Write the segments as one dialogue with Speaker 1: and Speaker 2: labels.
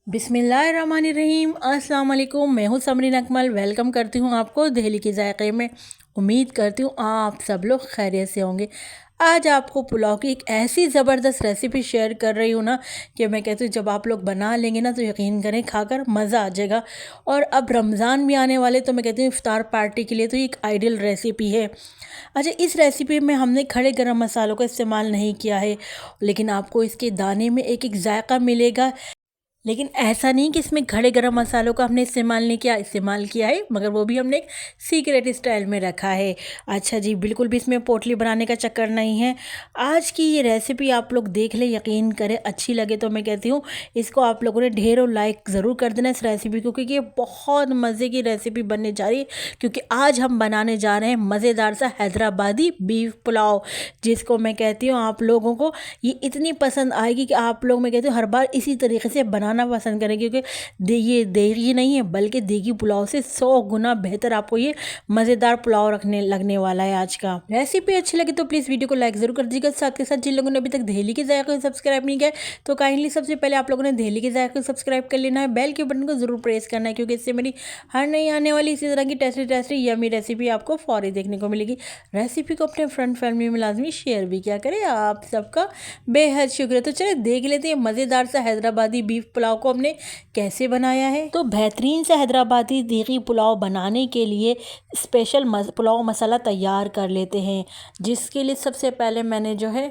Speaker 1: बिस्मिल्लाहिर्रहमानिर्रहीम। अस्सलाम वालेकुम। मैं हूँ समरीन अकमल। वेलकम करती हूँ आपको दहली के जायके में। उम्मीद करती हूँ आप सब लोग खैरियत से होंगे। आज आपको पुलाव की एक ऐसी ज़बरदस्त रेसिपी शेयर कर रही हूँ ना कि मैं कहती हूँ जब आप लोग बना लेंगे ना तो यकीन करें खाकर मज़ा आ जाएगा। और अब रमज़ान भी आने वाले तो मैं कहती हूँ इफ्तार पार्टी के लिए तो ये एक आइडियल रेसिपी है। अच्छा, इस रेसिपी में हमने खड़े गरम मसालों का इस्तेमाल नहीं किया है, लेकिन आपको इसके दाने में एक एक जायका मिलेगा। लेकिन ऐसा नहीं कि इसमें खड़े गरम मसालों का हमने इस्तेमाल किया है, मगर वो भी हमने एक सीक्रेट स्टाइल में रखा है। अच्छा जी, बिल्कुल भी इसमें पोटली बनाने का चक्कर नहीं है। आज की ये रेसिपी आप लोग देख लें, यकीन करें अच्छी लगे तो मैं कहती हूँ इसको आप लोगों ने ढेरों लाइक ज़रूर कर देना इस रेसिपी को, क्योंकि ये बहुत मज़े की रेसिपी बनने जा रही है। क्योंकि आज हम बनाने जा रहे हैं मज़ेदार सा हैदराबादी बीफ पुलाव, जिसको मैं कहती हूँ आप लोगों को ये इतनी पसंद आएगी कि आप लोग मैं कहती हूँ हर बार इसी तरीके से बनाना पसंद करेंगे। क्योंकि ये देगी नहीं है बल्कि देगी पुलाव से 100 गुना बेहतर आपको ये मज़ेदार पुलाव रखने लगने वाला है। आज का रेसिपी अच्छी लगी तो प्लीज़ वीडियो को लाइक ज़रूर कर दीजिएगा। साथ के साथ जिन लोगों ने अभी तक दहली के जायके को सब्सक्राइब नहीं किया तो काइंडली सबसे पहले आप लोगों ने दहली के जायके को सब्सक्राइब कर लेना है, बेल के बटन को ज़रूर प्रेस करना है, क्योंकि इससे मेरी हर नई आने वाली इसी तरह की टेस्टी यमी रेसिपी आपको फौरी देखने को मिलेगी। रेसिपी को अपने फ्रेंड फैमिली में लाजमी शेयर भी किया करें। आप सबका बेहद शुक्रिया। तो चलिए देख लेते हैं मज़ेदार सा हैदराबादी बीफ पुलाव को हमने कैसे बनाया है। तो बेहतरीन सा हैदराबादी देगी पुलाव बनाने के लिए स्पेशल पुलाव मसाला तैयार कर लेते हैं, जिसके लिए सबसे पहले मैंने जो है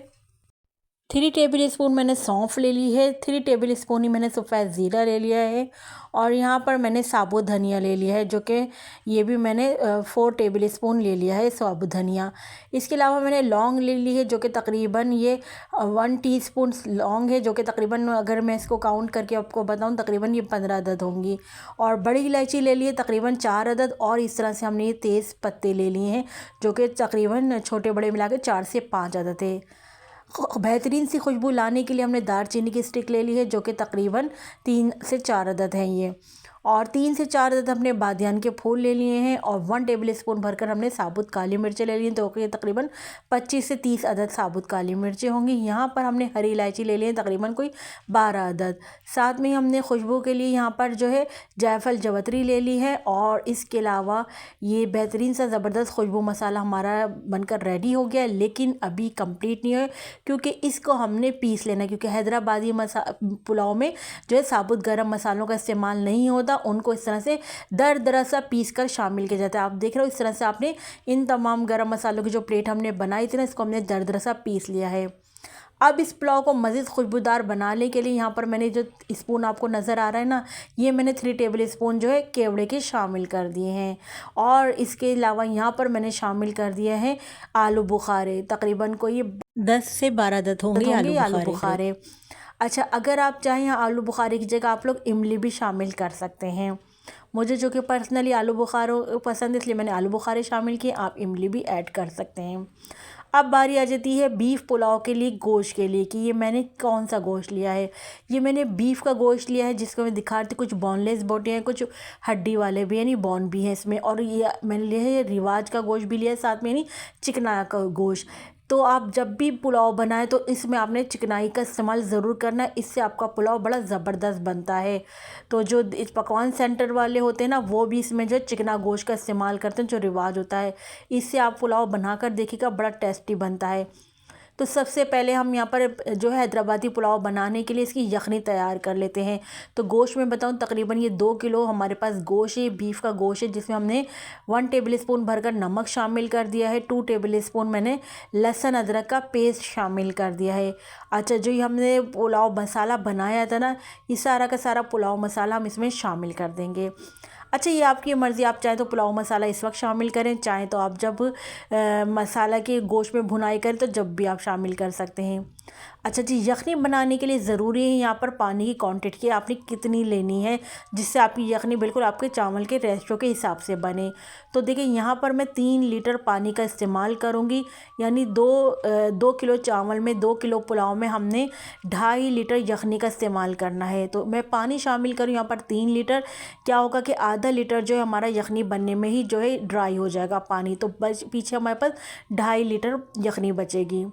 Speaker 1: 3 टेबल स्पून मैंने सौंफ ले ली है, 3 टेबल स्पून ही मैंने सफ़ेद ज़ीरा ले लिया है, और यहाँ पर मैंने साबुत धनिया ले लिया है, जो कि ये भी मैंने 4 टेबल स्पून ले लिया है साबुत धनिया। इसके अलावा मैंने लौंग ले ली है, जो कि तकरीबन ये 1 टीस्पून लौंग है, जो कि तकरीबन अगर मैं इसको काउंट करके आपको बताऊँ तकरीबन ये 15 अदद होंगी। और बड़ी इलायची ले ली है तकरीबन 4 अदद, और इस तरह से हमने ये तेज़ पत्ते ले लिए हैं, जो कि तकरीबन छोटे बड़े मिला के 4 से 5 अदद है। बेहतरीन सी खुशबू लाने के लिए हमने दालचीनी की स्टिक ले ली है, जो कि तकरीबन 3 से 4 अदद हैं ये, और 3 से 4 अदद हमने बादियान के फूल ले लिए हैं, और 1 टेबल स्पून भरकर हमने साबुत काली मिर्चें ले ली हैं, तो ये तकरीबन 25 से 30 अदद साबुत काली मिर्चें होंगी। यहाँ पर हमने हरी इलायची ले ली है तकरीबन कोई 12 अदद। साथ में हमने खुशबू के लिए यहाँ पर जो है जायफल जवतरी ले ली है, और इसके अलावा ये बेहतरीन सा ज़बरदस्त खुशबू मसाला हमारा बनकर रेडी हो गया है। लेकिन अभी कंप्लीट नहीं है, क्योंकि इसको हमने पीस लेना है, क्योंकि हैदराबादी पुलाव में जो है साबुत गरम मसालों का इस्तेमाल नहीं होता, उनको इस तरह से दरदरा सा पीस कर शामिल किया जाता है। आप देख रहे हो इस तरह से आपने इन तमाम गरम मसालों की जो प्लेट हमने बनाई थी ना, इसको हमने दरदरा सा पीस लिया है। अब इस पुलाव को मज़ीद खुशबूदार बनाने के लिए यहाँ पर मैंने जो स्पून आपको नज़र आ रहा है ना, ये मैंने 3 टेबल स्पून जो है केवड़े के शामिल कर दिए हैं, और इसके अलावा यहाँ पर मैंने शामिल कर दिया है आलू बुखारे, तकरीबन कोई 10 से 12 अदद होंगे आलू बुखारे। अच्छा, अगर आप चाहें यहाँ आलू बुखारे की जगह आप लोग इमली भी शामिल कर सकते हैं। मुझे जो कि पर्सनली आलू बुखारे पसंद है, इसलिए मैंने आलू बुखारे शामिल किए, आप इमली भी ऐड कर सकते हैं। अब बारी आ जाती है बीफ पुलाव के लिए गोश्त के लिए, कि ये मैंने कौन सा गोश्त लिया है। ये मैंने बीफ का गोश्त लिया है, जिसको मैं दिखा रही थी, कुछ बोनलेस बोटे हैं, कुछ हड्डी वाले भी, यानी बोन भी हैं इसमें, और ये मैंने लिया है रिवाज का गोश्त भी लिया है, साथ में यानी चिकनाया का गोश्त। तो आप जब भी पुलाव बनाएं तो इसमें आपने चिकनाई का इस्तेमाल ज़रूर करना है, इससे आपका पुलाव बड़ा ज़बरदस्त बनता है। तो जो इस पकवान सेंटर वाले होते हैं ना, वो भी इसमें जो चिकना गोश्त का इस्तेमाल करते हैं, जो रिवाज होता है। इससे आप पुलाव बनाकर देखिएगा, बड़ा टेस्टी बनता है। तो सबसे पहले हम यहाँ पर जो है हैदराबादी पुलाव बनाने के लिए इसकी यखनी तैयार कर लेते हैं। तो गोश्त में बताऊँ तकरीबन ये 2 किलो हमारे पास गोश्त है, बीफ का गोश्त है, जिसमें हमने 1 टेबल स्पून भरकर नमक शामिल कर दिया है, 2 टेबल स्पून मैंने लहसुन अदरक का पेस्ट शामिल कर दिया है। अच्छा, जो ये हमने पुलाव मसाला बनाया था ना, ये सारा का सारा पुलाव मसाला हम इसमें शामिल कर देंगे। अच्छा, ये आपकी मर्ज़ी, आप चाहें तो पुलाव मसाला इस वक्त शामिल करें, चाहें तो आप जब मसाला के गोश्त में भुनाई करें तो जब भी आप शामिल कर सकते हैं। अच्छा जी, यखनी बनाने के लिए ज़रूरी है यहाँ पर पानी की क्वांटिटी आपने कितनी लेनी है, जिससे आपकी यखनी बिल्कुल आपके चावल के रेशो के हिसाब से बने। तो देखिए यहाँ पर मैं 3 लीटर पानी का इस्तेमाल करूँगी, यानी 2 किलो चावल में 2 किलो पुलाव में हमने 2.5 लीटर यखनी का इस्तेमाल करना है। तो मैं पानी शामिल करूँ यहाँ पर 3 लीटर। क्या होगा कि आधा लीटर जो है हमारा यखनी बनने में ही जो है ड्राई हो जाएगा पानी, तो बस पीछे हमारे पास 2.5 लीटर यखनी बचेगी।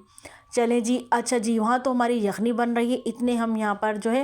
Speaker 1: चलें जी, अच्छा जी, वहाँ तो हमारी यखनी बन रही है, इतने हम यहाँ पर जो है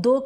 Speaker 1: 2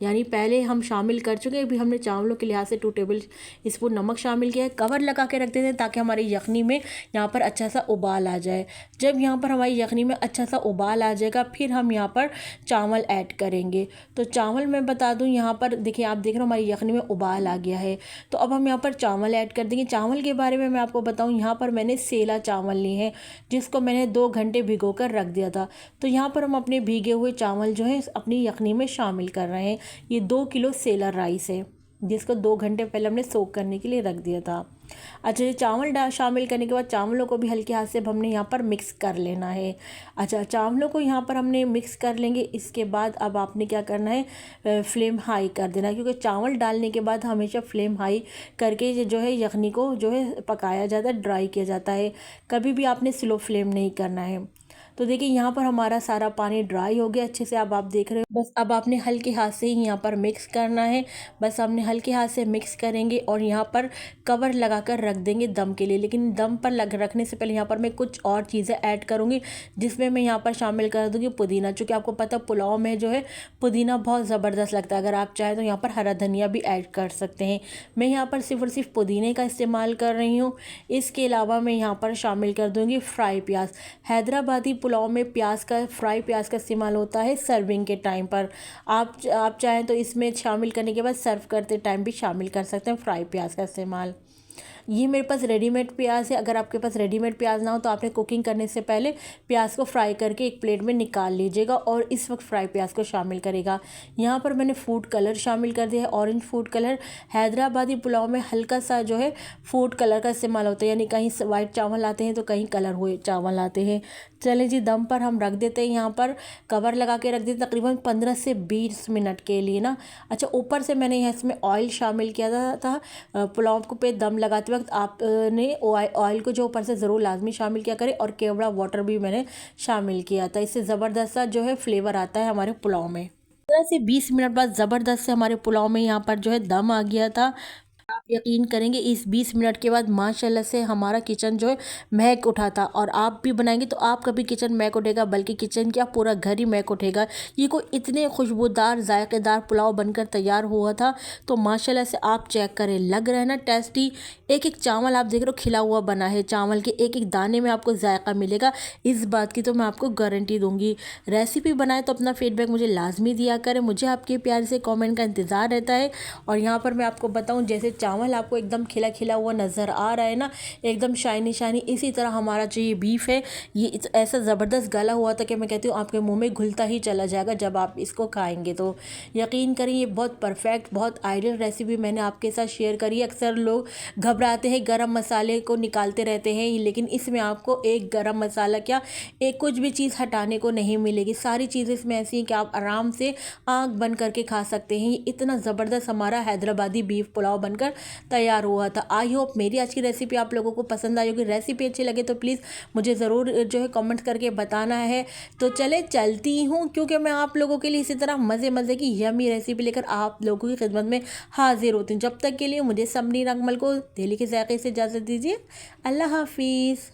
Speaker 1: यानी पहले हम शामिल कर चुके हैं। अभी हमने चावलों के लिहाज से 2 टेबल स्पून नमक शामिल किया है। कवर लगा के रख देते हैं ताकि हमारी यखनी में यहाँ पर अच्छा सा उबाल आ जाए। जब यहाँ पर हमारी यखनी में अच्छा सा उबाल आ जाएगा फिर हम यहाँ पर चावल ऐड करेंगे। तो चावल मैं बता दूँ, यहाँ पर देखिए, आप देख रहे हो हमारी यखनी में उबाल आ गया है। तो अब हम यहाँ पर चावल ऐड कर देंगे। चावल के बारे में मैं आपको बताऊँ, यहाँ पर मैंने सेला चावल लिए हैं जिसको मैंने 2 घंटे भिगो कर रख दिया था। तो यहाँ पर हम अपने भीगे हुए चावल जो है अपनी यखनी में शामिल कर रहे हैं। ये 2 किलो सेला राइस है जिसको 2 घंटे पहले हमने सोक करने के लिए रख दिया था। अच्छा, ये चावल शामिल करने के बाद चावलों को भी हल्के हाथ से हमने यहाँ पर मिक्स कर लेना है। अच्छा, चावलों को यहाँ पर हमने मिक्स कर लेंगे। इसके बाद अब आपने क्या करना है, फ्लेम हाई कर देना है, क्योंकि चावल डालने के बाद हमेशा फ्लेम हाई करके जो है यखनी को जो है पकाया जाता है, ड्राई किया जाता है। कभी भी आपने स्लो फ्लेम नहीं करना है। तो देखिए यहाँ पर हमारा सारा पानी ड्राई हो गया अच्छे से। अब आप देख रहे हो, बस अब आपने हल्के हाथ से ही यहाँ पर मिक्स करना है। बस हमने हल्के हाथ से मिक्स करेंगे और यहाँ पर कवर लगा कर रख देंगे दम के लिए। लेकिन दम पर रखने से पहले यहाँ पर मैं कुछ और चीज़ें ऐड करूँगी, जिसमें मैं यहाँ पर शामिल कर दूँगी पुदीना। चूँकि आपको पता पुलाव में जो है पुदीना बहुत ज़बरदस्त लगता है। अगर आप चाहें तो यहाँ पर हरा धनिया भी ऐड कर सकते हैं। मैं यहाँ पर सिर्फ और सिर्फ पुदीने का इस्तेमाल कर रही हूँ। इसके अलावा मैं यहाँ पर शामिल कर दूँगी फ्राई प्याज। हैदराबादी पुलाव में फ्राई प्याज का इस्तेमाल होता है सर्विंग के टाइम पर। आप चाहें तो इसमें शामिल करने के बाद सर्व करते टाइम भी शामिल कर सकते हैं फ्राई प्याज का इस्तेमाल। ये मेरे पास रेडीमेड प्याज है। अगर आपके पास रेडीमेड प्याज ना हो तो आपने कुकिंग करने से पहले प्याज को फ्राई करके एक प्लेट में निकाल लीजिएगा और इस वक्त फ्राई प्याज को शामिल करेगा। यहाँ पर मैंने फूड कलर शामिल कर दिया है, orange food colour. Hyderabadi pulao में हल्का सा जो है फूड कलर का इस्तेमाल होता है, यानी कहीं वाइट चावल आते हैं तो कहीं कलर हुए चावल आते हैं। चले जी, दम पर हम रख देते हैं, यहाँ पर कवर लगा के रख देते तकरीबन 15 से 20 मिनट के लिए ना। अच्छा, ऊपर से मैंने यहाँ इसमें ऑयल शामिल किया था। पुलाव को पे दम लगाते वक्त आपने ऑयल को जो ऊपर से ज़रूर लाजमी शामिल किया करें, और केवड़ा वाटर भी मैंने शामिल किया था। इससे ज़बरदस्त सा जो है फ्लेवर आता है हमारे पुलाव में। 15 से 20 मिनट बाद ज़बरदस्त से हमारे पुलाव में यहाँ पर जो है दम आ गया था। आप यकीन करेंगे इस 20 मिनट के बाद माशाल्लाह से हमारा किचन जो है महक उठा था। और आप भी बनाएंगे तो आपका भी किचन महक उठेगा, बल्कि किचन क्या पूरा घर ही महक उठेगा। ये कोई इतने खुशबूदार जायकेदार पुलाव बनकर तैयार हुआ था। तो माशाल्लाह से आप चेक करें, लग रहा है ना टेस्टी। एक एक चावल आप देख रहे हो खिला हुआ बना है, चावल के एक एक दाने में आपको जायका मिलेगा। इस बात की तो मैं आपको गारंटी दूंगी। रेसिपी बनाए तो अपना फीडबैक मुझे लाजमी दिया करें, मुझे आपके प्यार से कमेंट का इंतज़ार रहता है। और यहाँ पर मैं आपको बताऊँ, जैसे चावल आपको एकदम खिला खिला हुआ नज़र आ रहा है ना, एकदम शाइनी शाइनी, इसी तरह हमारा जो ये बीफ है ये ऐसा ज़बरदस्त गला हुआ था कि मैं कहती हूँ आपके मुंह में घुलता ही चला जाएगा जब आप इसको खाएंगे। तो यकीन करिए ये बहुत परफेक्ट, बहुत आइडियल रेसिपी मैंने आपके साथ शेयर करी है। अक्सर लोग घबराते हैं, गरम मसाले को निकालते रहते हैं, लेकिन इसमें आपको एक गरम मसाला क्या, एक कुछ भी चीज़ हटाने को नहीं मिलेगी। सारी चीज़ें इसमें ऐसी हैं कि आप आराम से आँख बंद करके खा सकते हैं। ये इतना ज़बरदस्त हमारा हैदराबादी बीफ पुलाव बनकर तैयार हुआ था। आई होप मेरी आज की रेसिपी आप लोगों को पसंद आई होगी। रेसिपी अच्छी लगे तो प्लीज़ मुझे ज़रूर जो है कमेंट करके बताना है। तो चले चलती हूँ, क्योंकि मैं आप लोगों के लिए इसी तरह मज़े मज़े की यमी रेसिपी लेकर आप लोगों की खिदमत में हाजिर होती हूँ। जब तक के लिए मुझे समरीन अकमल को दिल्ली के जायके से इजाज़त दीजिए। अल्लाह हाफिज़।